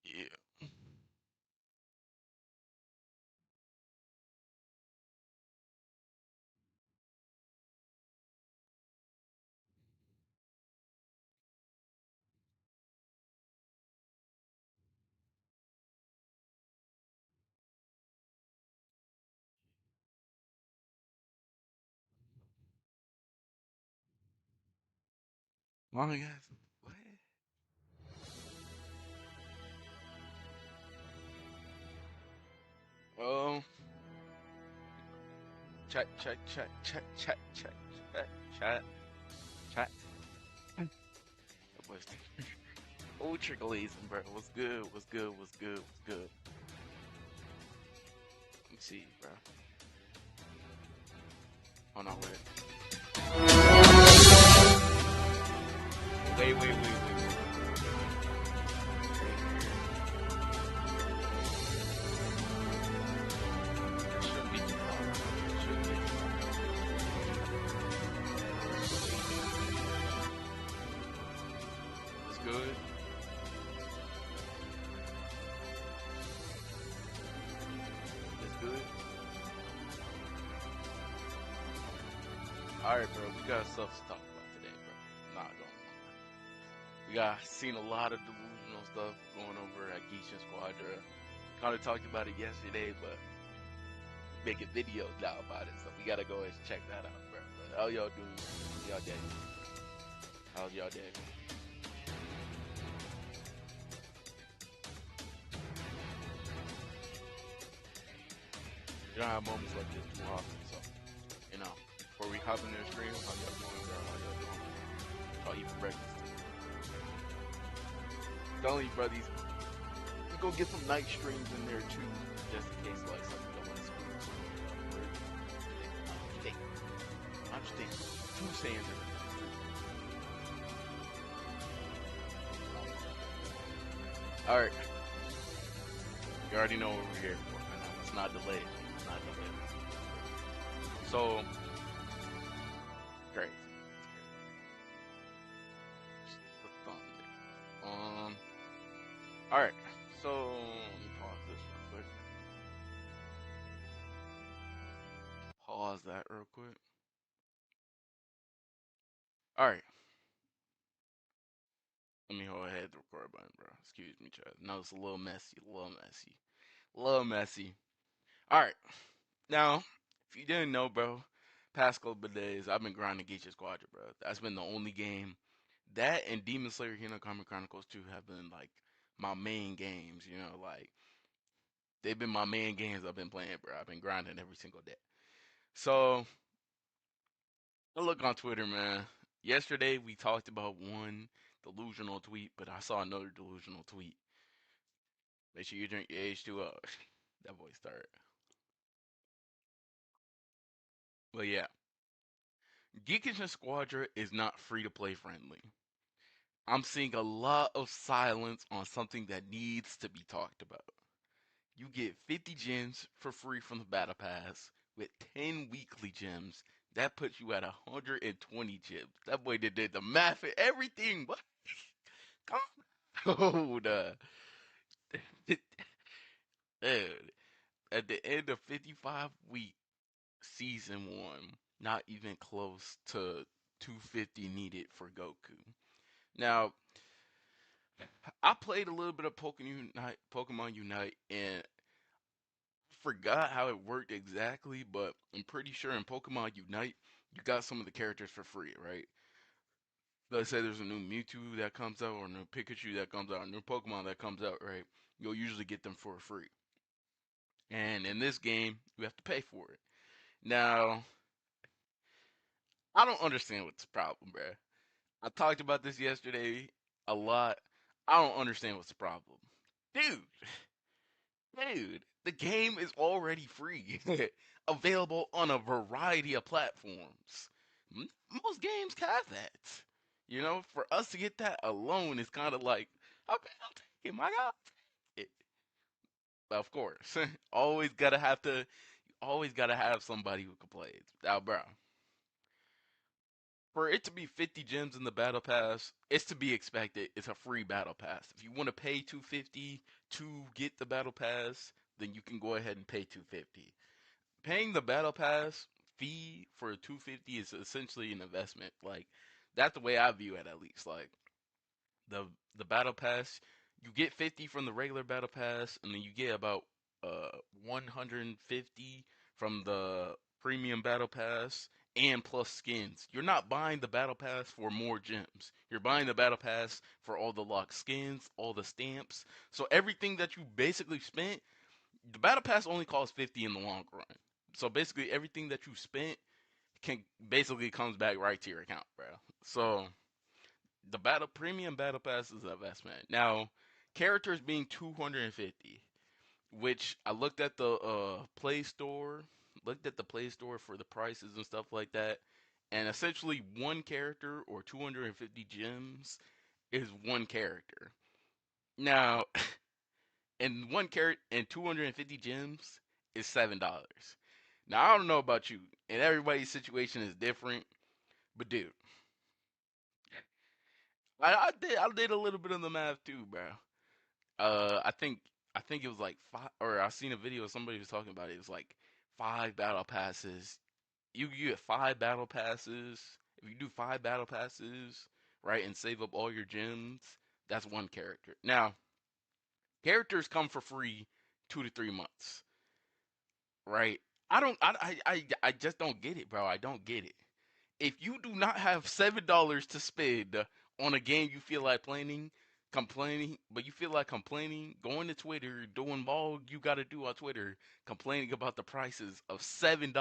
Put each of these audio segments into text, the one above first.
Yeah. Long ass. What? Oh, chat, chat. That was ultra glazing, bro. What's good? What's good? What's good? What's good? Let me see, bro. Hold on, wait. That should be tomorrow. Should be What's good? What's good? All right, bro. We got stuff to talk about today, bro. Not going on. We got seen a lot of delusional stuff going over at Gekishin Squadra. Kind of talked about it yesterday, but making videos now about it, so we gotta go and check that out, bro. But how y'all doing? How's y'all day? How's y'all day? You don't have moments like this too often, so you know. Before we hop in the stream, how y'all doing, bro? How y'all doing? Y'all eat for breakfast. Telling you, brothers, you go get some night streams in there too, just in case like something don't want to screw with something. I'm just thinking, two saying it. All right, you already know what we're here for. I know it's not delayed. It's not delayed. So great. Put the thumb there. All right. So let me pause this real quick. Pause that real quick. All right. Let me go ahead the record button, bro. Excuse me, Chad. No, it's a little messy. A little messy. A little messy. All right. Now, if you didn't know, bro, past couple of days I've been grinding Geisha Squadra, bro. That's been the only game. That and Demon Slayer Hinokami Chronicles 2 have been like my main games, you know, like they've been my main games I've been playing, bro. I've been grinding every single day. So I look on Twitter, man. Yesterday we talked about one delusional tweet, but I saw another delusional tweet. Make sure you drink your H2O. That boy started. But yeah, Gekishin Squadra is not free to play friendly. I'm seeing a lot of silence on something that needs to be talked about. You get 50 gems for free from the battle pass with 10 weekly gems. That puts you at 120 gems. That boy did the math and everything. What? Come on. Dude, at the end of 55 week season 1, not even close to 250 needed for Goku. Now, I played a little bit of Pokemon Unite, and forgot how it worked exactly, but I'm pretty sure in Pokemon Unite, you got some of the characters for free, right? Let's say there's a new Mewtwo that comes out, or a new Pikachu that comes out, or a new Pokemon that comes out, right? You'll usually get them for free. And in this game, you have to pay for it. Now, I don't understand what's the problem, bruh. I talked about this yesterday a lot. I don't understand what's the problem. Dude, the game is already free, available on a variety of platforms. Most games have that. You know, for us to get that alone is kind of like, okay, I'll take it, my God. Take it. Of course. always gotta have to. Always gotta have somebody who can play it. Now, bro, for it to be 50 gems in the battle pass, it's to be expected. It's a free battle pass. If you want to pay 250 to get the battle pass, then you can go ahead and pay 250. Paying the battle pass fee for 250 is essentially an investment. Like that's the way I view it, at least. Like the the battle pass, you get 50 from the regular battle pass, and then you get about 150 from the premium battle pass and plus skins. You're not buying the battle pass for more gems. You're buying the battle pass for all the locked skins, all the stamps. So everything that you basically spent, the battle pass only costs 50 in the long run. So basically everything that you spent can basically comes back right to your account, bro. So the battle premium battle pass is an investment. Now, characters being 250, which I looked at the Play Store, for the prices and stuff like that, and essentially one character or 250 gems is one character. Now, and one character and 250 gems is $7. Now, I don't know about you, and everybody's situation is different, but dude, I did a little bit of the math too, bro. I think it was like five, or I seen a video somebody was talking about it. It was like five battle passes. You get five battle passes. If you do five battle passes, right, and save up all your gems, that's one character. Now, characters come for free 2 to 3 months, right? I just don't get it, bro. I don't get it. If you do not have $7 to spend on a game you feel like but you feel like complaining, going to Twitter, doing all you got to do on Twitter, complaining about the prices of $7,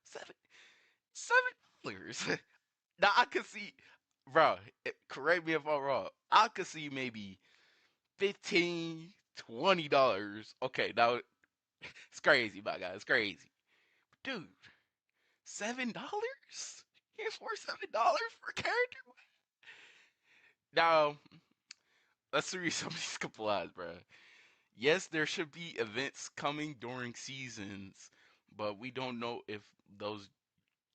seven $7. Now I could see, bro. Correct me if I'm wrong. I could see maybe 15, $20. Okay, now it's crazy, my guy. It's crazy, dude. $7? Can't afford $7 for a character. Now, let's read some of these complies, bro. Yes, there should be events coming during seasons, but we don't know if those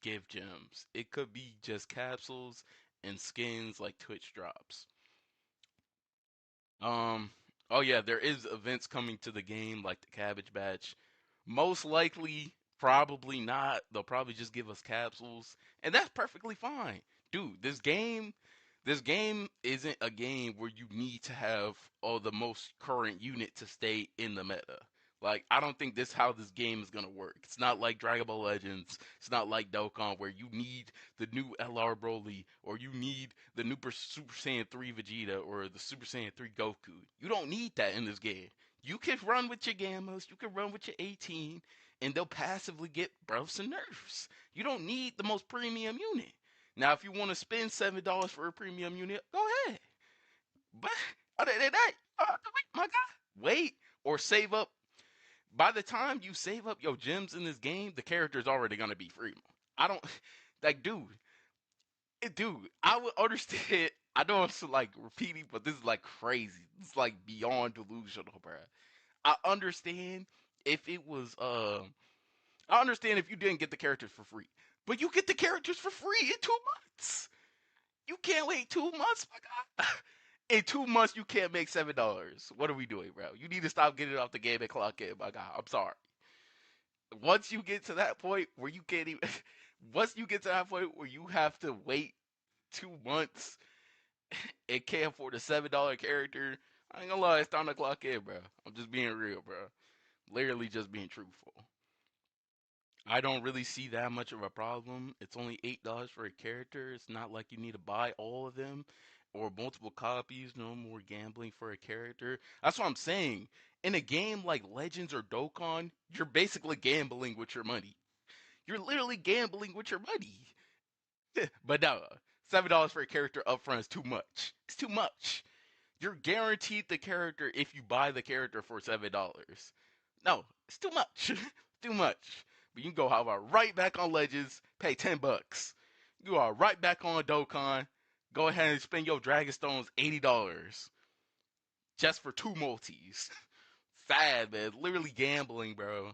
give gems. It could be just capsules and skins like Twitch drops. Um, oh yeah, there is events coming to the game like the Cabbage Batch. Most likely, probably not. They'll probably just give us capsules, and that's perfectly fine. Dude, this game isn't a game where you need to have the most current unit to stay in the meta. Like, I don't think this how this game is gonna work. It's not like Dragon Ball Legends. It's not like Dokkan where you need the new LR Broly or you need the new Super Saiyan 3 Vegeta or the Super Saiyan 3 Goku. You don't need that in this game. You can run with your Gammas, you can run with your 18, and they'll passively get buffs and nerfs. You don't need the most premium unit. Now, if you want to spend $7 for a premium unit, go ahead. But other than that, wait, my guy, wait or save up. By the time you save up your gems in this game, the character's already gonna be free. I don't like, dude. I would understand. I know it's like repeating, but this is like crazy. It's like beyond delusional, bro. I understand if it was. I understand if you didn't get the characters for free, but you get the characters for free in 2 months. You can't wait 2 months, my God. In 2 months, you can't make $7. What are we doing, bro? You need to stop getting off the game and clock in, my God. I'm sorry. Once you get to that point where you can't even, once you get to that point where you have to wait 2 months and can't afford a $7 character, I ain't gonna lie, it's time to clock in, bro. I'm just being real, bro. Literally just being truthful. I don't really see that much of a problem. It's only $8 for a character. It's not like you need to buy all of them or multiple copies. No more gambling for a character. That's what I'm saying. In a game like Legends or Dokkan, you're basically gambling with your money. You're literally gambling with your money. But no, $7 for a character upfront is too much. It's too much. You're guaranteed the character if you buy the character for $7. No, it's too much. Too much. But you can go, however, right back on Legends, pay $10. You are right back on Dokkan. Go ahead and spend your Dragon Stones $80 just for two multis. sad, man. It's literally gambling, bro.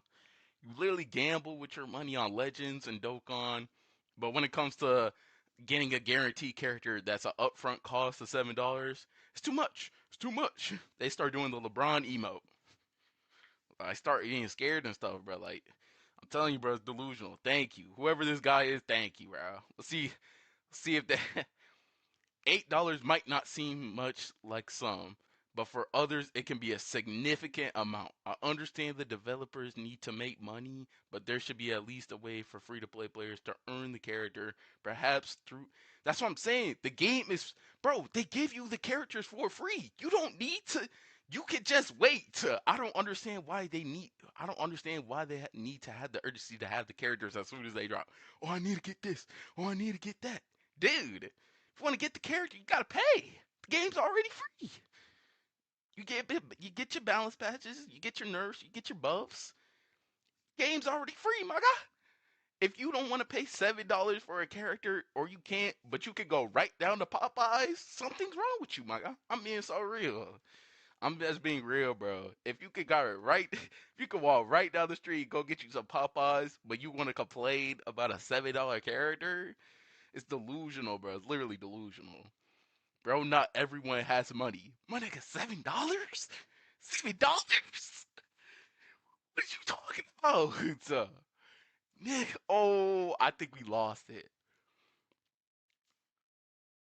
You literally gamble with your money on Legends and Dokkan, but when it comes to getting a guaranteed character that's an upfront cost of $7, it's too much. It's too much. They start doing the LeBron emote. I start getting scared and stuff, bro. Like, I'm telling you, bro, it's delusional. Thank you, whoever this guy is. Thank you, bro. Let's see if that $8 might not seem much like some, but for others it can be a significant amount. I understand the developers need to make money, but there should be at least a way for free to play players to earn the character, perhaps through. That's what I'm saying. The game is, bro, they give you the characters for free. You don't need to. You could just wait. I don't understand why they need. I don't understand why they need to have the urgency to have the characters as soon as they drop. Oh, I need to get this. Oh, I need to get that. Dude, if you want to get the character, you gotta pay. The game's already free. You get your balance patches, you get your nerfs, you get your buffs. Game's already free, my guy. If you don't want to pay $7 for a character, or you can't, but you could go right down to Popeyes, something's wrong with you, my guy. I'm being so real. I'm just being real, bro. If you could go right, if you could walk right down the street, go get you some Popeyes, but you want to complain about a $7 character, it's delusional, bro. It's literally delusional. Bro, not everyone has money. My nigga, $7? $7? What are you talking about? It's, Nick, oh, I think we lost it.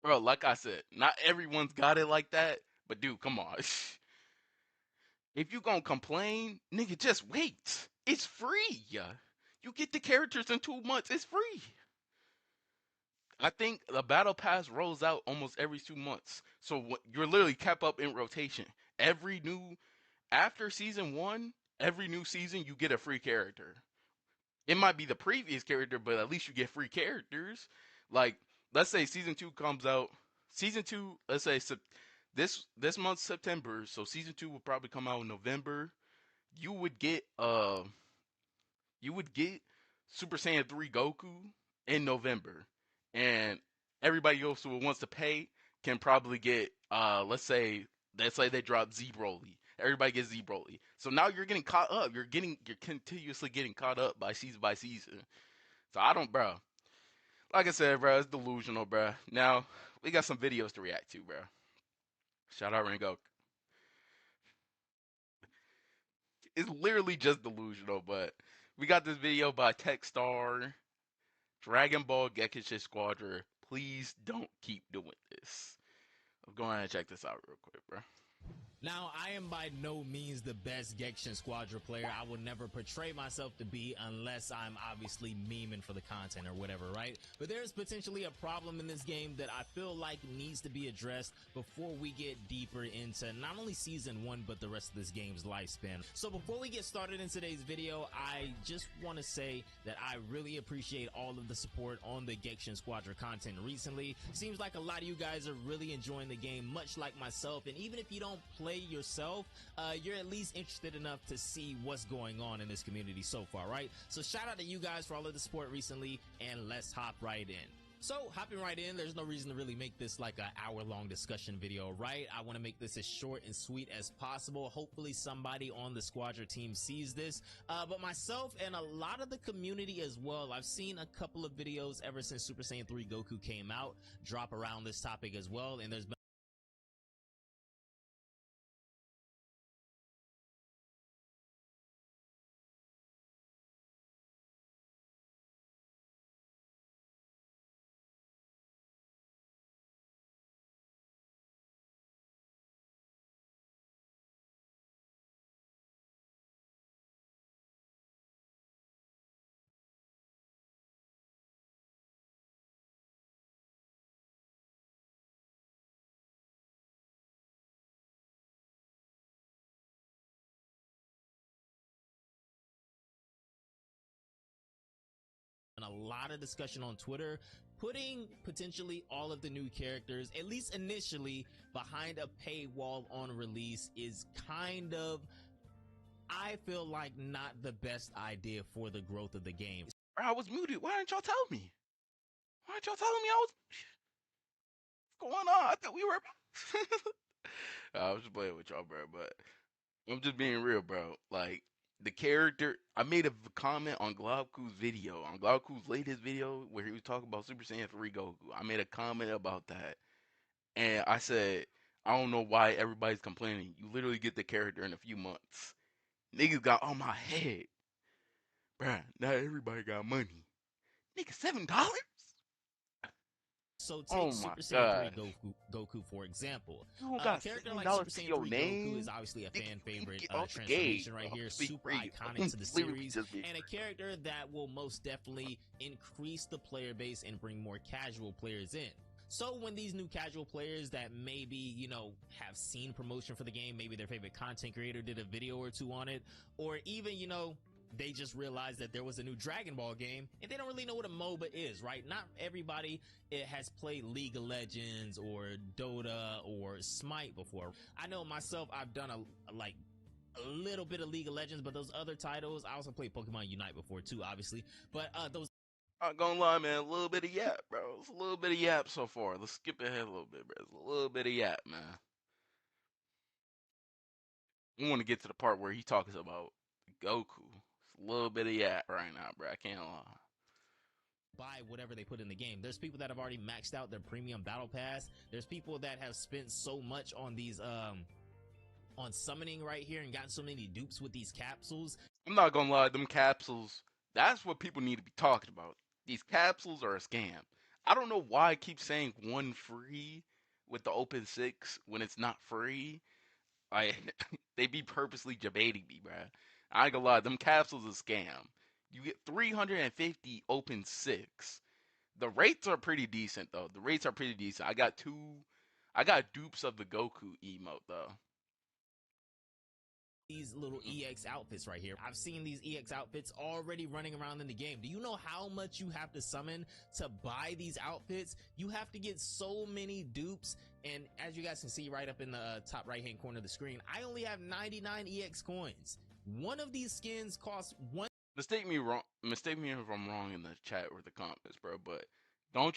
Bro, like I said, not everyone's got it like that, but dude, come on. If you gonna complain, nigga, just wait. It's free. You get the characters in 2 months, it's free. I think the battle pass rolls out almost every 2 months. So you're literally kept up in rotation. Every new After season one, every new season you get a free character. It might be the previous character, but at least you get free characters. Like, let's say season two comes out. Season two, let's say this month September, so season two will probably come out in November. You would get you would get Super Saiyan 3 Goku in November. And everybody else who wants to pay can probably get let's say they drop Z Broly. Everybody gets Z Broly. So now you're getting caught up. You're continuously getting caught up by season. So I don't, bro. Like I said, bro, it's delusional, bro. Now we got some videos to react to, bro. Shout out Rengo. It's literally just delusional, but we got this video by Techstar. Dragon Ball Gekishin Squadra. Please don't keep doing this. I'm going to check this out real quick, bro. Now, I am by no means the best Gekishin Squadra player. I will never portray myself to be unless I'm obviously memeing for the content or whatever, right? But there's potentially a problem in this game that I feel like needs to be addressed before we get deeper into not only season one, but the rest of this game's lifespan. So before we get started in today's video, I just want to say that I really appreciate all of the support on the Gekishin Squadra content recently. Seems like a lot of you guys are really enjoying the game, much like myself, and even if you don't play yourself, you're at least interested enough to see what's going on in this community so far, right? So shout out to you guys for all of the support recently, and let's hop right in. So hopping right in, there's no reason to really make this like an hour-long discussion video, right? I want to make this as short and sweet as possible. Hopefully somebody on the Squadra team sees this, but myself and a lot of the community as well. I've seen a couple of videos ever since Super Saiyan 3 Goku came out drop around this topic as well, and there's been a lot of discussion on Twitter, putting potentially all of the new characters, at least initially, behind a paywall on release is kind of, I feel like, not the best idea for the growth of the game. Bro, I was muted. Why didn't y'all tell me? Why didn't y'all telling me what's going on? I thought we were. I was just playing with y'all, bro. But I'm just being real, bro. Like the character, I made a comment on Globku's video, on Globku's latest video where he was talking about Super Saiyan 3 Goku. I made a comment about that, and I said, I don't know why everybody's complaining. You literally get the character in a few months. Niggas got on my head, bruh. Not everybody got money. Nigga, $7? So Oh take my Super Saiyan 3 gosh. Goku for example. You don't A got character like Super $7 to Saiyan your 3 Goku is name? obviously a Nigga, fan you need to favorite get off the game, transformation bro. right I'm here, just being super real. iconic I'm to the literally series, just being and a character that will most definitely increase the player base and bring more casual players in. So when these new casual players that maybe, have seen promotion for the game, maybe their favorite content creator did a video or two on it, or even, they just realized that there was a new Dragon Ball game and they don't really know what a MOBA is, right? Not everybody has played League of Legends or Dota or Smite before. I know myself, I've done a little bit of League of Legends, but those other titles, I also played Pokemon Unite before too, obviously. But those not gonna lie, man. A little bit of yap, bro. It's a little bit of yap so far. Let's skip ahead a little bit, bro. It's a little bit of yap, man. I want to get to the part where he talks about Goku. It's a little bit of yap right now, bro. I can't lie. buy whatever they put in the game. There's people that have already maxed out their premium battle pass. There's people that have spent so much on these on summoning right here and gotten so many dupes with these capsules. I'm not gonna lie, them capsules, that's what people need to be talking about. These capsules are a scam. I don't know why I keep saying one free with the open six when it's not free. I they be purposely debating me, bruh. I ain't gonna lie, them capsules a scam. You get 350 open six. The rates are pretty decent though. The rates are pretty decent. I got dupes of the Goku emote though. These little EX outfits right here. I've seen these EX outfits already running around in the game. Do you know how much you have to summon to buy these outfits? You have to get so many dupes. And as you guys can see right up in the top right hand corner of the screen, I only have 99 EX coins. One of these skins costs one. Mistake me if I'm wrong in the chat or the comments, bro, but don't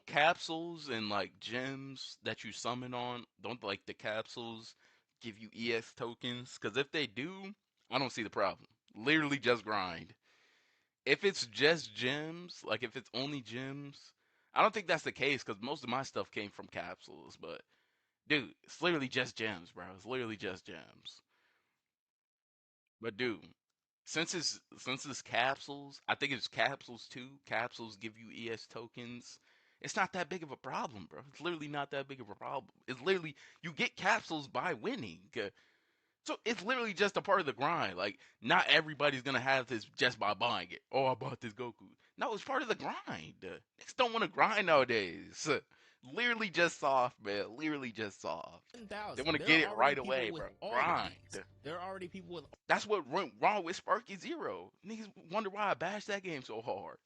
capsules and like gems that you summon on, don't like the capsules give you EX tokens? Because if they do, I don't see the problem. Literally just grind. If it's just gems, like if it's only gems, I don't think that's the case because most of my stuff came from capsules. But dude, it's literally just gems, bro. It's literally just gems. But dude, since it's capsules, I think it's capsules too. Capsules give you ES tokens. It's not that big of a problem, bro. It's literally not that big of a problem. It's literally you get capsules by winning. So it's literally just a part of the grind. Like not everybody's gonna have this just by buying it. Oh, I bought this Goku. No, it's part of the grind. Niggas don't want to grind nowadays. Literally just soft, man. Literally just soft. They 1,000. want to There are get it already right people away, with bro. all of Grind. these. There are already people with That's what went wrong with Sparky Zero. Niggas wonder why I bashed that game so hard.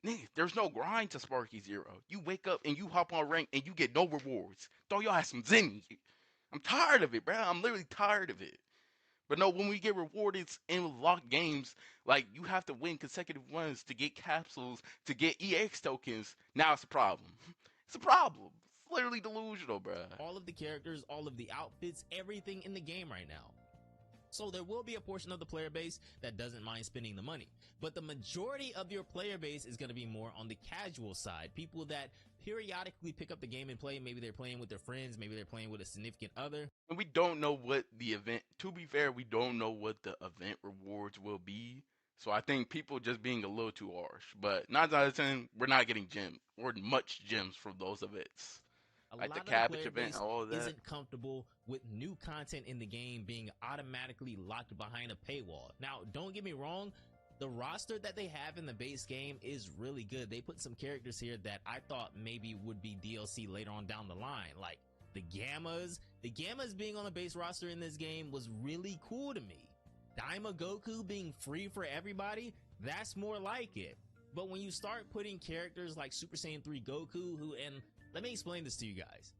Nigga, there's no grind to Sparky Zero. You wake up and you hop on rank and you get no rewards. Throw your ass some zenny. I'm tired of it, bro. I'm literally tired of it. But no, when we get rewarded in locked games, like you have to win consecutive runs to get capsules, to get EX tokens. Now it's a problem. It's a problem. It's literally delusional, bro. all of the characters, all of the outfits, everything in the game right now. So there will be a portion of the player base that doesn't mind spending the money. But the majority of your player base is going to be more on the casual side. People that periodically pick up the game and play. Maybe they're playing with their friends. Maybe they're playing with a significant other. And we don't know what the event, to be fair, we don't know what the event rewards will be. So I think people just being a little too harsh. But 9 out of 10, we're not getting gems or much gems from those events. A Like the lot of the cabbage player event base and all of that. isn't comfortable with new content in the game being automatically locked behind a paywall. Now, don't get me wrong. The roster that they have in the base game is really good. They put some characters here that I thought maybe would be DLC later on down the line, like the Gammas. The Gammas being on the base roster in this game was really cool to me. Daima Goku being free for everybody, that's more like it. But when you start putting characters like Super Saiyan 3 Goku, and let me explain this to you guys.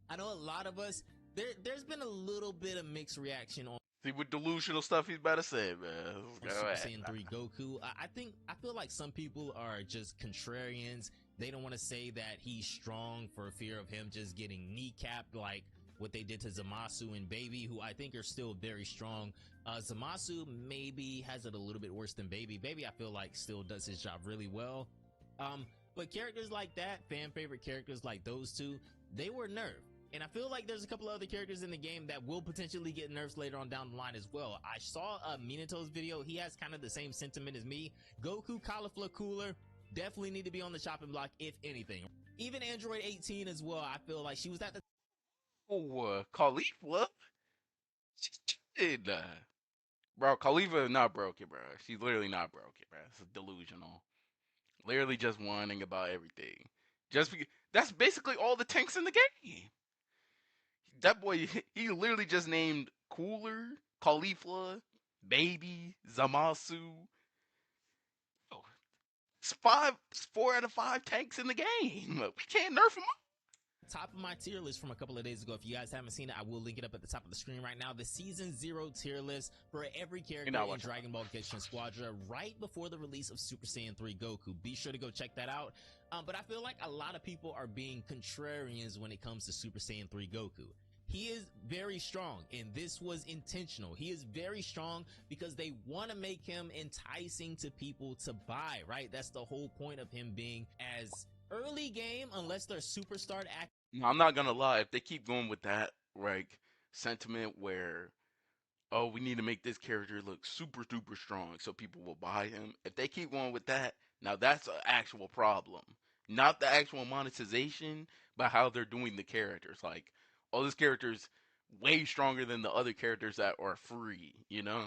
I know a lot of us, there's been a little bit of mixed reaction on See what delusional stuff he's about to say, man. Go Super ahead. Saiyan 3 Goku. I feel like some people are just contrarians. They don't want to say that he's strong for fear of him just getting kneecapped. Like, what they did to Zamasu and Baby, who I think are still very strong. Zamasu maybe has it a little bit worse than Baby. Baby, I feel like still does his job really well. But characters like that, fan favorite characters like those two, they were nerfed. And I feel like there's a couple of other characters in the game that will potentially get nerfs later on down the line as well. I saw Minato's video. He has kind of the same sentiment as me. Goku Cauliflower Cooler definitely need to be on the chopping block, if anything. Even Android 18 as well, I feel like she was at the Oh, Khalifa? Bro, Khalifa is not broken, bro. She's literally not broken, bro. It's delusional. Literally just whining about everything. Just because that's basically all the tanks in the game. That boy, he literally just named Cooler, Caulifla, Baby, Zamasu. Oh, it's 4 out of 5 tanks in the game. We can't nerf them. top of my tier list from a couple of days ago. If you guys haven't seen it, I will link it up at the top of the screen right now. The Season 0 tier list for every character in Dragon Ball Gekishin Squadra right before the release of Super Saiyan 3 Goku. Be sure to go check that out. But I feel like a lot of people are being contrarians when it comes to Super Saiyan 3 Goku. He is very strong, and this was intentional. He is very strong because they want to make him enticing to people to buy, right? That's the whole point of him being as early game, unless they're superstar act. No, I'm not gonna lie. If they keep going with that like sentiment where, oh, we need to make this character look super duper strong so people will buy him. If they keep going with that, now that's an actual problem. Not the actual monetization, but how they're doing the characters. Like, oh, this character's way stronger than the other characters that are free, you know?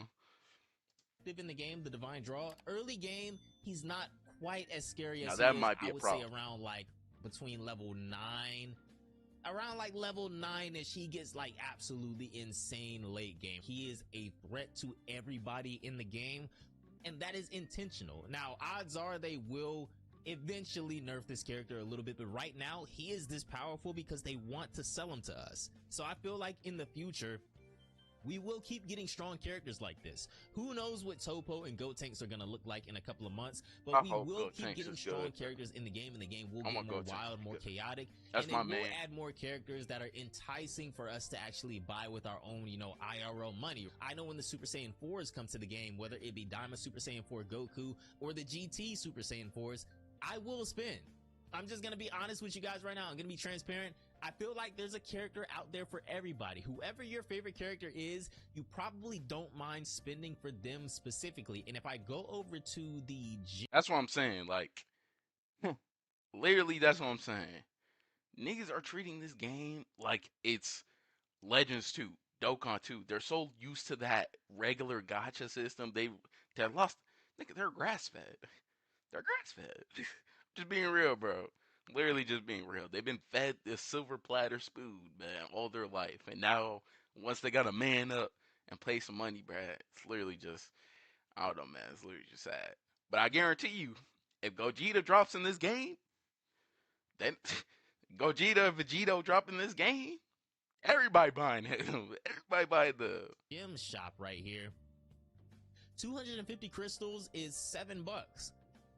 In the game, the Divine Draw, early game, he's not quite as scary Now as that he is, might be I a would problem. say around like between level 9. Around like level 9ish, he gets like absolutely insane late game. He is a threat to everybody in the game, and that is intentional. Now, odds are they will eventually nerf this character a little bit, but right now he is this powerful because they want to sell him to us. So I feel like in the future, we will keep getting strong characters like this. Who knows what Topo and Goat Tanks are going to look like in a couple of months, but I we hope will Goat keep Tanks getting is strong good. characters in the game, and the game will I get want more Goat Tanks to wild, be more good. chaotic, That's and they my will man. add more characters that are enticing for us to actually buy with our own, IRL money. I know when the Super Saiyan 4s come to the game, whether it be Daima Super Saiyan 4 Goku or the GT Super Saiyan 4s, I will spend. I'm just going to be honest with you guys right now. I'm going to be transparent. I feel like there's a character out there for everybody. Whoever your favorite character is, you probably don't mind spending for them specifically. And if I go over to the That's what I'm saying. Like, literally, that's what I'm saying. Niggas are treating this game like it's Legends 2, Dokkan 2. They're so used to that regular gacha system. They're lost. Nigga, they're grass fed. They're grass fed. Just being real, bro. Literally just being real. They've been fed this silver platter spoon, man, all their life. And now, once they got to man up and pay some money, bruh, it's literally just, I don't know, man. It's literally just sad. But I guarantee you, if Gogeta drops in this game, then Gogeta and Vegito drop in this game, everybody buying it. Everybody buying the gem shop right here. 250 crystals is $7.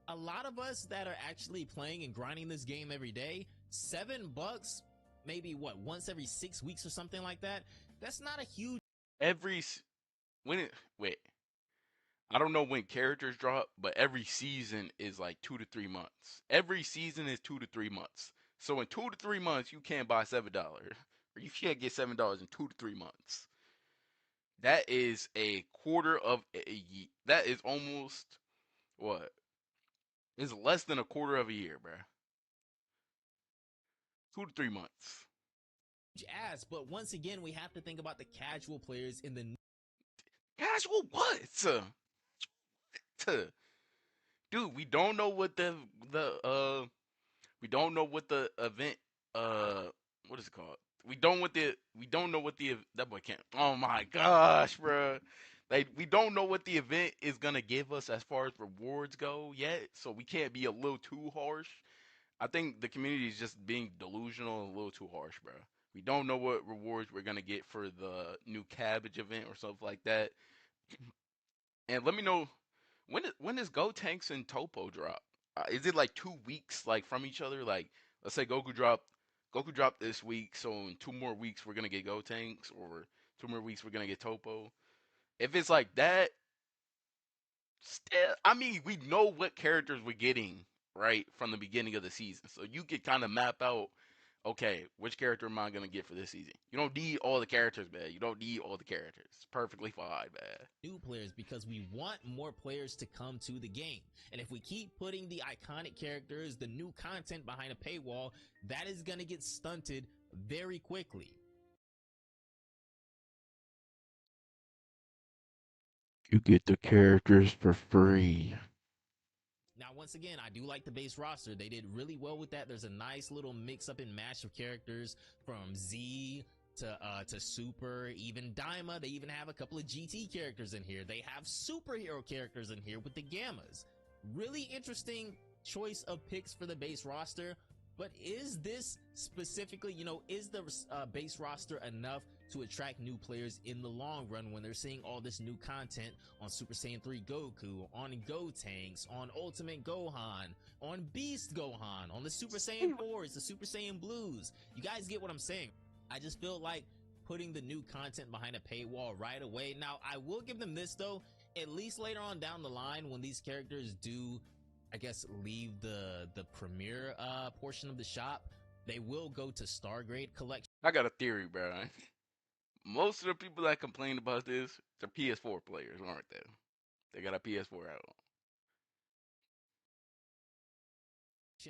A lot of us that are actually playing and grinding this game every day, $7, maybe what, once every 6 weeks or something like that. That's not a huge. Wait. I don't know when characters drop, but every season is like 2 to 3 months. Every season is 2 to 3 months. So in 2 to 3 months, you can't buy $7, or you can't get $7 in 2 to 3 months. That is a quarter of a year. That is almost what? It's less than a quarter of a year, bruh. 2 to 3 months. Ass, but once again, we have to think about the casual players in the Casual what? Dude, we don't know what the we don't know what the event what is it called? We don't know what the that boy can't. Oh my gosh, bro. Like we don't know what the event is gonna give us as far as rewards go yet, so we can't be a little too harsh. I think the community is just being delusional and a little too harsh, bro. We don't know what rewards we're gonna get for the new cabbage event or something like that. And let me know when does Go Tanks and Topo drop? Is it like 2 weeks like from each other? Like let's say Goku drop Goku dropped this week, so in 2 more weeks we're gonna get Gotenks, or 2 more weeks we're gonna get Topo. If it's like that, still, I mean, we know what characters we're getting right from the beginning of the season, so you could kind of map out, okay, which character am I gonna get for this season? You don't need all the characters, man. You don't need all the characters. It's perfectly fine, man. new players because we want more players to come to the game. And if we keep putting the iconic characters, the new content behind a paywall, that is going to get stunted very quickly. You get the characters for free. Now, once again, I do like the base roster. They did really well with that. There's a nice little mix up and match of characters from Z to Super, even Daima. They even have a couple of GT characters in here. They have superhero characters in here with the Gammas. Really interesting choice of picks for the base roster. But is this specifically, is the base roster enough to attract new players in the long run when they're seeing all this new content on Super Saiyan 3 Goku, on Gotenks, on Ultimate Gohan, on Beast Gohan, on the Super Saiyan 4s, the Super Saiyan Blues? You guys get what I'm saying? I just feel like putting the new content behind a paywall right away. Now, I will give them this though, at least later on down the line when these characters do, I guess, leave the premiere portion of the shop, they will go to Star Grade collection. I got a theory, bro. Most of the people that complain about this, they're PS4 players, aren't they? They got a PS4 out.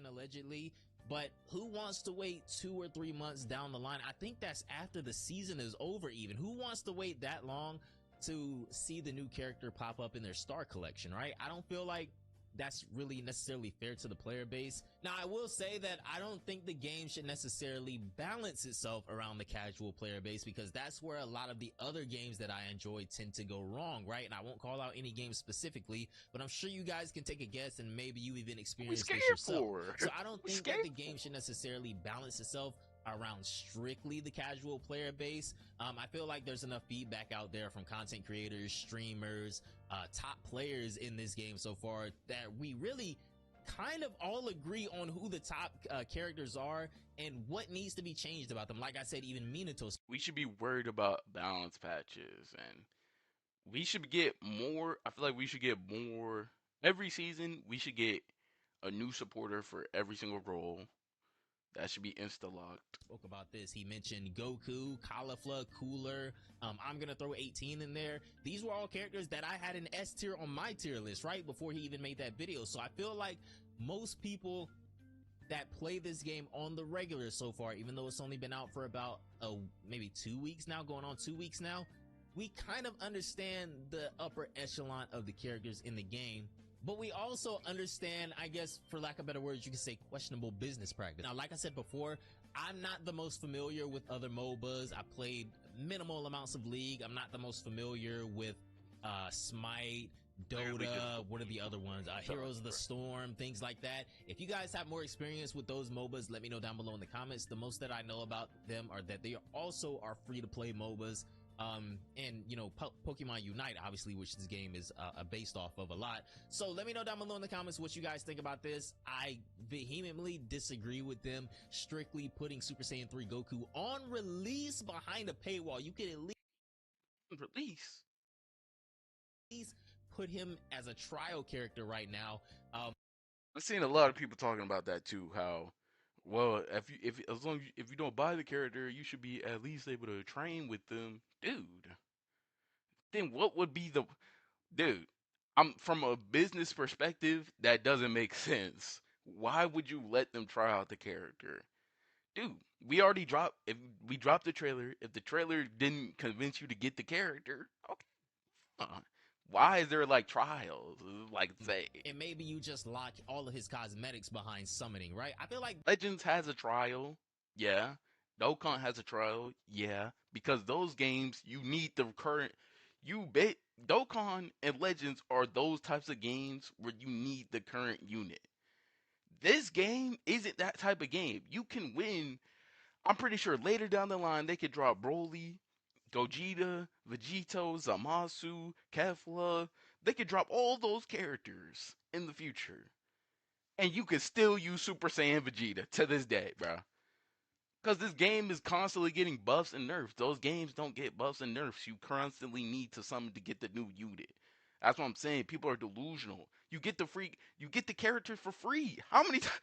Allegedly, but who wants to wait 2 or 3 months down the line? I think that's after the season is over. Even who wants to wait that long to see the new character pop up in their star collection, right? I don't feel like that's really necessarily fair to the player base. Now, I will say that I don't think the game should necessarily balance itself around the casual player base, because that's where a lot of the other games that I enjoy tend to go wrong, right? And I won't call out any game specifically, but I'm sure you guys can take a guess and maybe you even We experienced scared this yourself. for. So I don't We think scared. that the game should necessarily balance itself around strictly the casual player base. I feel like there's enough feedback out there from content creators, streamers, top players in this game so far that we really kind of all agree on who the top characters are and what needs to be changed about them. Like I said, even Minato. We should be worried about balance patches, and we should get more. I feel like we should get more every season. We should get a new supporter for every single role. That should be insta locked. Spoke about this. He mentioned Goku, Caulifla, Cooler. I'm gonna throw 18 in there. These were all characters that I had an S tier on my tier list right before he even made that video. So I feel like most people that play this game on the regular so far, even though it's only been out for about maybe 2 weeks now, going on 2 weeks now, we kind of understand the upper echelon of the characters in the game. But we also understand, I guess, for lack of better words, you could say questionable business practice. Now, like I said before, I'm not the most familiar with other MOBAs. I played minimal amounts of League. I'm not the most familiar with Smite, Dota, what are the other ones? Heroes of the Storm, things like that. If you guys have more experience with those MOBAs, let me know down below in the comments. The most that I know about them are that they also are free to play MOBAs. And Pokemon Unite, obviously, which this game is based off of a lot. So let me know down below in the comments what you guys think about this. I vehemently disagree with them strictly putting Super Saiyan 3 Goku on release behind a paywall. You could at Release. least put him as a trial character right now. I've seen a lot of people talking about that too. How, well, if as long as if you don't buy the character, you should be at least able to train with them, dude. Then what would be the dude? I'm from a business perspective, that doesn't make sense. Why would you let them try out the character? Dude, we already dropped if we dropped the trailer. If the trailer didn't convince you to get the character, okay. Why is there like trials? Like say And maybe you just lock all of his cosmetics behind summoning, right? I feel like Legends has a trial, yeah. Dokkan has a trial, yeah. Because those games you need the current you bet Dokkan and Legends are those types of games where you need the current unit. This game isn't that type of game. You can win. I'm pretty sure later down the line they could drop Broly, Gogeta, Vegito, Zamasu, Kefla. They could drop all those characters in the future. And you can still use Super Saiyan Vegeta to this day, bro. Because this game is constantly getting buffs and nerfs. Those games don't get buffs and nerfs. You constantly need to summon to get the new unit. That's what I'm saying. People are delusional. You get the characters for free. How many times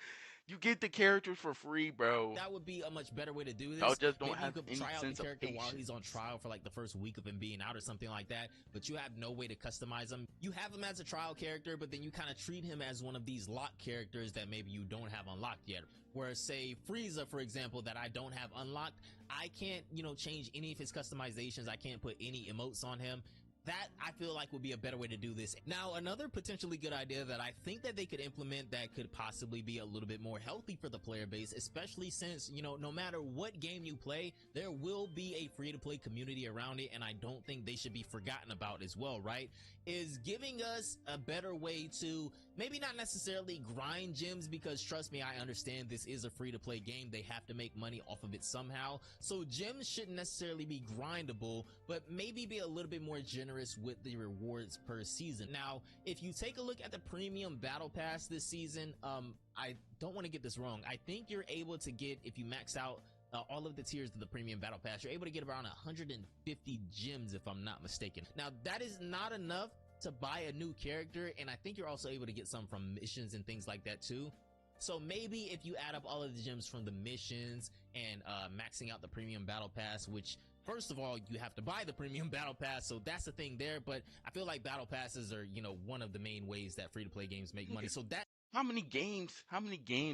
you get the characters for free, bro? That would be a much better way to do Y'all this. just don't Maybe you have could any try out the sense of character while he's on patience. trial for like the first week of him being out or something like that, but you have no way to customize him. You have him as a trial character, but then you kind of treat him as one of these locked characters that maybe you don't have unlocked yet. Whereas, say, Frieza, for example, that I don't have unlocked, I can't, change any of his customizations. I can't put any emotes on him. That I feel like would be a better way to do this. Now, another potentially good idea that I think that they could implement that could possibly be a little bit more healthy for the player base, especially since, no matter what game you play, there will be a free-to-play community around it, and I don't think they should be forgotten about as well, right? Is giving us a better way to maybe not necessarily grind gems, because trust me, I understand this is a free-to-play game. They have to make money off of it somehow. So gems shouldn't necessarily be grindable, but maybe be a little bit more generous with the rewards per season. Now, if you take a look at the premium battle pass this season, I don't want to get this wrong. I think you're able to get, if you max out all of the tiers of the premium battle pass, you're able to get around 150 gems if I'm not mistaken. Now, that is not enough to buy a new character, and I think you're also able to get some from missions and things like that too. So maybe if you add up all of the gems from the missions and maxing out the premium battle pass, which first of all, you have to buy the premium battle pass, so that's the thing there. But I feel like battle passes are, one of the main ways that free-to-play games make money. So that How many games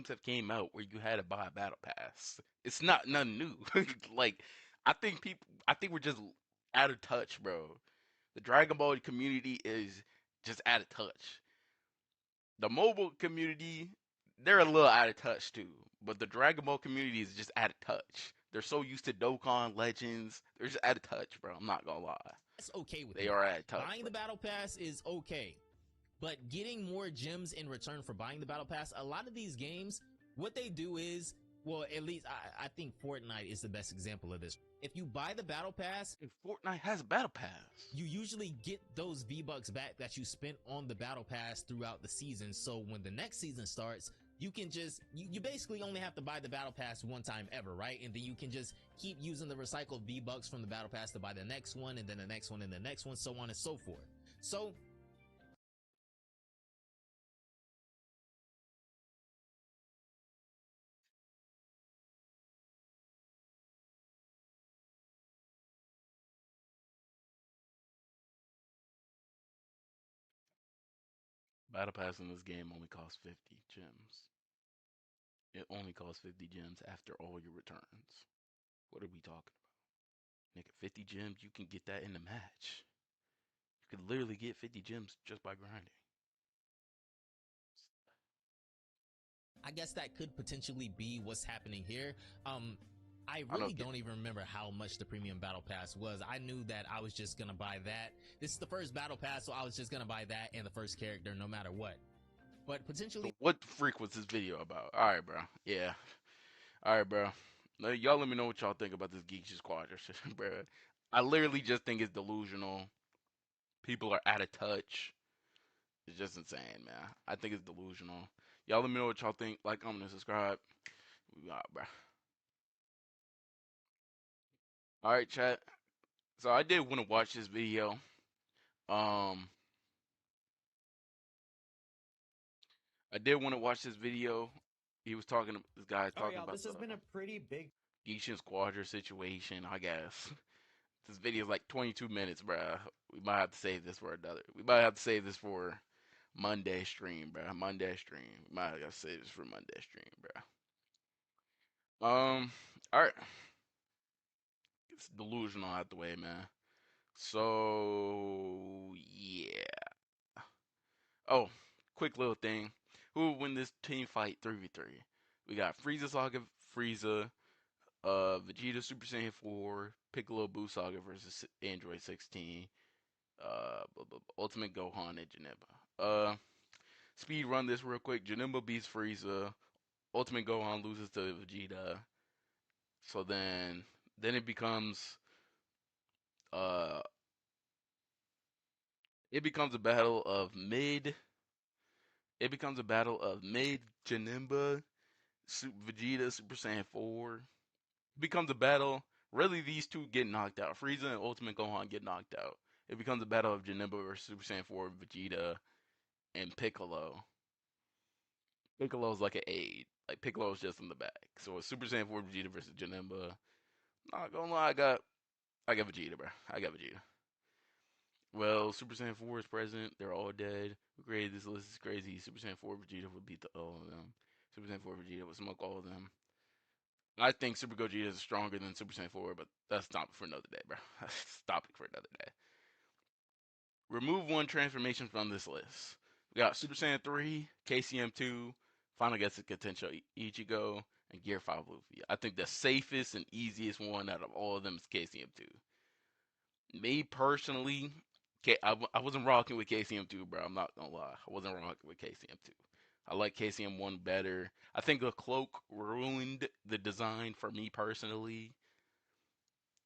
have came out where you had to buy a battle pass? It's not nothing new. Like, I think we're just out of touch, bro. The Dragon Ball community is just out of touch. The mobile community, they're a little out of touch too. But the Dragon Ball community is just out of touch. They're so used to Dokkan Legends. They're just out of touch, bro. I'm not gonna lie. that's okay with They me. are out of touch, Buying bro. the battle pass is okay, but getting more gems in return for buying the battle pass, a lot of these games, what they do is, well, at least I think Fortnite is the best example of this. If you buy the battle pass, And Fortnite has a battle pass. you usually get those V-Bucks back that you spent on the battle pass throughout the season. So when the next season starts, you can just, you basically only have to buy the battle pass one time ever, right? And then you can just keep using the recycled V-Bucks from the battle pass to buy the next one, and then the next one, and the next one, so on and so forth. So Battle pass in this game only costs 50 gems. It only costs 50 gems after all your returns. What are we talking about? Nigga, 50 gems, you can get that in the match. You could literally get 50 gems just by grinding. I guess that could potentially be what's happening here. I I really don't get don't even remember how much the premium battle pass was. I knew that I was just gonna buy that. This is the first battle pass, so I was just gonna buy that and the first character no matter what. But potentially, So what the freak was this video about? Alright, bro. Yeah. Alright, bro. Now, y'all let me know what y'all think about this Gekishin Squadra shit, bro. I literally just think it's delusional. People are out of touch. It's just insane, man. I think it's delusional. Y'all let me know what y'all think. Like, comment, and subscribe. We out, bro. Alright, chat. So I did want to watch this video. Um, I did want to watch this video. He was talking. This guy All right, talking y'all. about This the has been a pretty big. Gekishin Squadra situation. I guess this video is like 22 minutes, bruh. We might have to save this for another. We might have to save this for Monday stream, bruh. Monday stream. We might have to save this for Monday stream, bruh. All right. It's delusional out the way, man. So yeah. Oh, quick little thing. Who will win this team fight 3v3? We got Frieza Saga, Frieza, Vegeta Super Saiyan 4, Piccolo Buu Saga versus Android 16, Ultimate Gohan and Janemba. Speed run this real quick. Janemba beats Frieza. Ultimate Gohan loses to Vegeta. So then uh it becomes a battle of mid. It becomes a battle of mid Janemba, Vegeta Super Saiyan 4, It becomes a battle. Really, these two get knocked out. Frieza and Ultimate Gohan get knocked out. It becomes a battle of Janemba versus Super Saiyan 4, Vegeta, and Piccolo. Piccolo's like an aide. Like Piccolo's just in the back. So it's Super Saiyan 4 Vegeta versus Janemba. Not gonna lie, I got Vegeta, bro. I got Vegeta. Well, Super Saiyan 4 is present. They're all dead. We created this list. Is crazy. Super Saiyan 4 Vegeta would beat all of them. Super Saiyan 4 Vegeta would smoke all of them. I think Super Gogeta is stronger than Super Saiyan 4, but that's not for another day, bro. Stop it for another day. Remove one transformation from this list. We got Super Saiyan 3, KCM2, Final Getsuga Tensho Ichigo, and Gear 5 Luffy. I think the safest and easiest one out of all of them is KCM2. Me personally, I wasn't rocking with KCM2, bro. I'm not gonna lie. I wasn't rocking with KCM2. I like KCM1 better. I think the cloak ruined the design for me personally.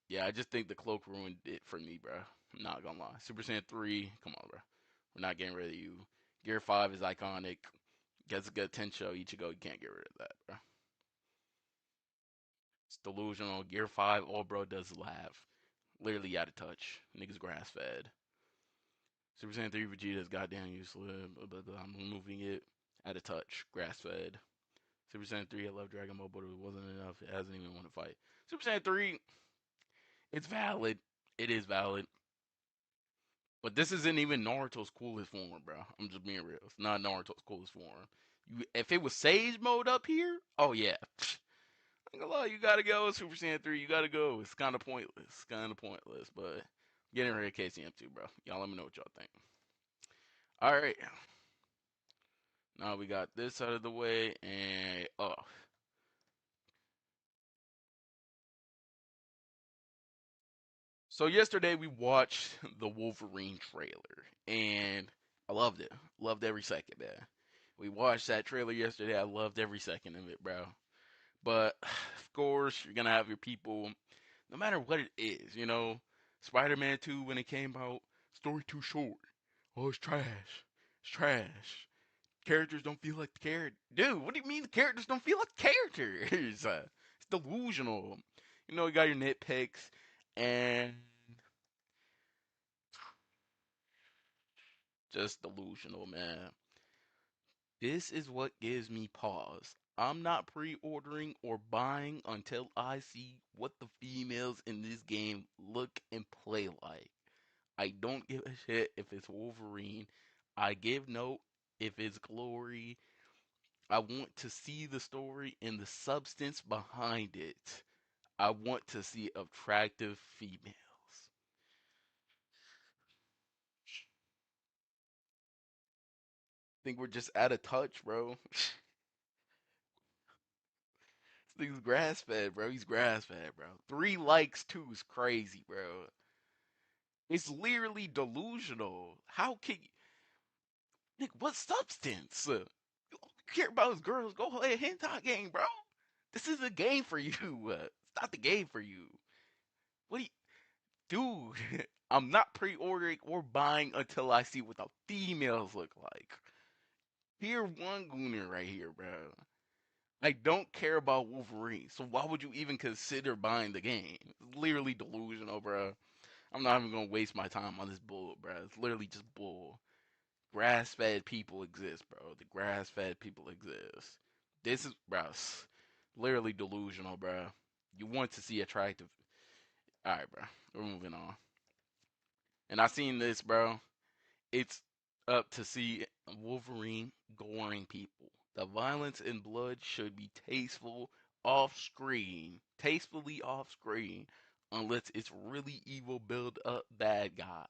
Yeah, I just think the cloak ruined it for me, bro. I'm not gonna lie. Super Saiyan 3, come on, bro. We're not getting rid of you. Gear 5 is iconic. Getsuga Tensho Ichigo, you can't get rid of that, bro. It's delusional. Gear 5, all bro does is laugh. Literally out of touch. Niggas grass fed. Super Saiyan 3 Vegeta is goddamn useless. Blah, blah, blah. I'm removing it. Out of touch. Grass fed. Super Saiyan 3, I love Dragon Ball, but it wasn't enough. It hasn't even won a fight. Super Saiyan 3, it's valid. It is valid. But this isn't even Naruto's coolest form, bro. I'm just being real. It's not Naruto's coolest form. If it was Sage mode up here, oh yeah. I'm gonna lie, you gotta go Super Saiyan 3. You gotta go. It's kind of pointless. Kind of pointless. But getting rid of KCM2, bro. Y'all let me know what y'all think. All right. Now we got this out of the way, and oh, so yesterday we watched the Wolverine trailer, and I loved it. Loved every second, man. We watched that trailer yesterday. I loved every second of it, bro. But of course, you're gonna have your people, no matter what it is, you know. Spider-Man 2 when it came out, story too short. Oh, it's trash. It's trash. Characters don't feel like the character. Dude, what do you mean the characters don't feel like characters? It's delusional. You know, you got your nitpicks, and just delusional, man. This is what gives me pause. I'm not pre ordering or buying until I see what the females in this game look and play like. I don't give a shit if it's Wolverine. I give no if it's Glory. I want to see the story and the substance behind it. I want to see attractive females. Think we're just out of touch, bro. This nigga's grass fed, bro. He's grass fed, bro. 3 likes too is crazy, bro. It's literally delusional. How can you, Nick? What substance? You care about his girls? Go play a hentai game, bro. This is a game for you. It's not the game for you. What do you, dude? I'm not pre-ordering or buying until I see what the females look like. Here, one gooner right here, bro. I don't care about Wolverine, so why would you even consider buying the game? It's literally delusional, bro. I'm not even gonna waste my time on this bull, bro. It's literally just bull. Grass fed people exist, bro. The grass fed people exist. This is, bro, literally delusional, bro. You want to see attractive. Alright, bro. We're moving on. And I seen this, bro. It's up to see Wolverine goring people. The violence and blood should be tasteful off screen. Tastefully off screen. Unless it's really evil build up bad guy.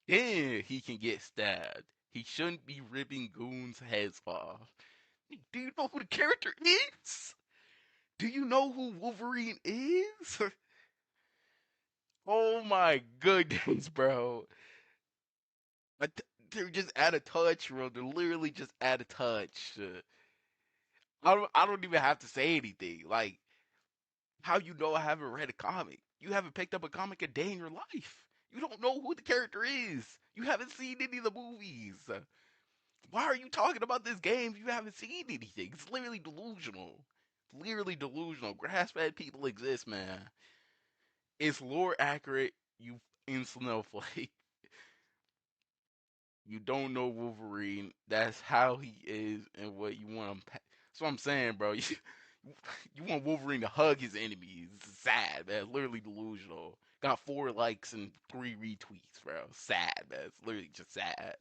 Then he can get stabbed. He shouldn't be ripping goons' heads off. Do you know who the character is? Do you know who Wolverine is? Oh my goodness, bro. They're just out of touch, bro. They're literally just out of touch. I don't even have to say anything. Like, how you know I haven't read a comic? You haven't picked up a comic a day in your life. You don't know who the character is. You haven't seen any of the movies. Why are you talking about this game if you haven't seen anything? It's literally delusional. Literally delusional. Grass fed people exist, man. It's lore accurate. You in Snowflake. You don't know Wolverine. That's how he is and what you want him. That's what I'm saying, bro. You want Wolverine to hug his enemies. It's sad, man. It's literally delusional. Got 4 likes and 3 retweets, bro. Sad, man. It's literally just sad.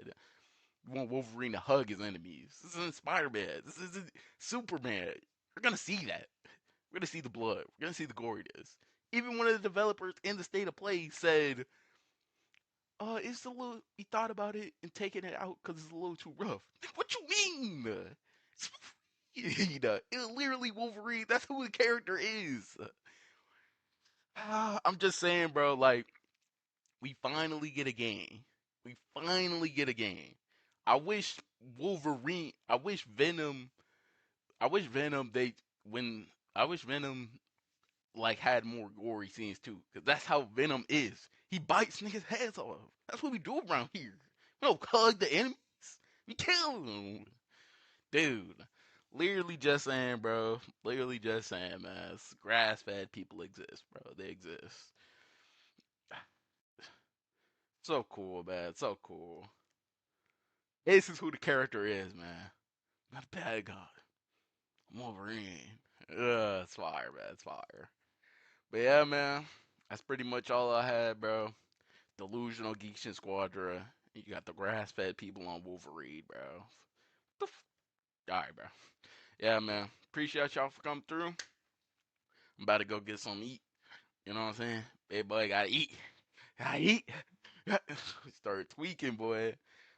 You want Wolverine to hug his enemies. This isn't Spider-Man. This isn't Superman. We're gonna see that. We're gonna see the blood. We're gonna see the goriness. Even one of the developers in the state of play said, it's a little. He thought about it and taking it out because it's a little too rough. What you mean? It's, it's literally Wolverine. That's who the character is. I'm just saying, bro. Like, we finally get a game. We finally get a game. I wish Wolverine. I wish Venom. I wish Venom. They when. I wish Venom like had more gory scenes too, because that's how Venom is. He bites niggas' heads off. That's what we do around here. We don't hug the enemies. We kill them, dude. Literally just saying, bro. Literally just saying, man. Grass-fed people exist, bro. They exist. So cool, man. So cool. This is who the character is, man. Not a bad guy. Wolverine. It's fire, man. It's fire. But yeah, man. That's pretty much all I had, bro. Delusional Gekishin Squadra. You got the grass fed people on Wolverine, bro. Alright, bro. Yeah, man. Appreciate y'all for coming through. I'm about to go get some eat. You know what I'm saying? Big boy gotta eat. Gotta eat. Start tweaking, boy.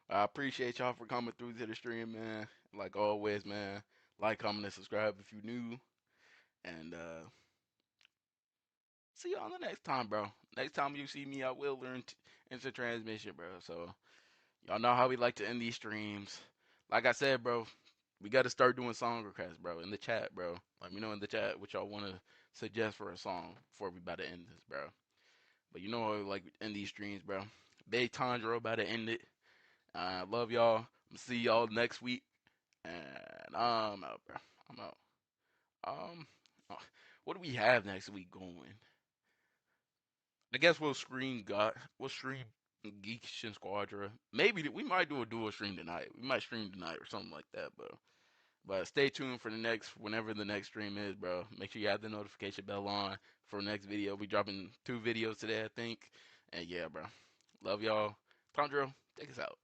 I appreciate y'all for coming through to the stream, man. Like always, man. Like, comment, and subscribe if you new. And see y'all the next time, bro. Next time you see me, I will learn instant transmission, bro. So y'all know how we like to end these streams. Like I said, bro, we got to start doing song requests, bro, in the chat, bro. Let me know in the chat what y'all want to suggest for a song before we about to end this, bro. But you know how we like to end these streams, bro. Big Tondro about to end it. Love y'all. I'm gonna see y'all next week. And I'm out, bro. I'm out. Um, uh, what do we have next week going? I guess we'll stream Geekishin Squadra. Maybe we might do a dual stream tonight. We might stream tonight or something like that, bro. But stay tuned for the next whenever the next stream is, bro. Make sure you have the notification bell on for the next video. We dropping 2 videos today, I think. And yeah, bro. Love y'all. Tondro, take us out.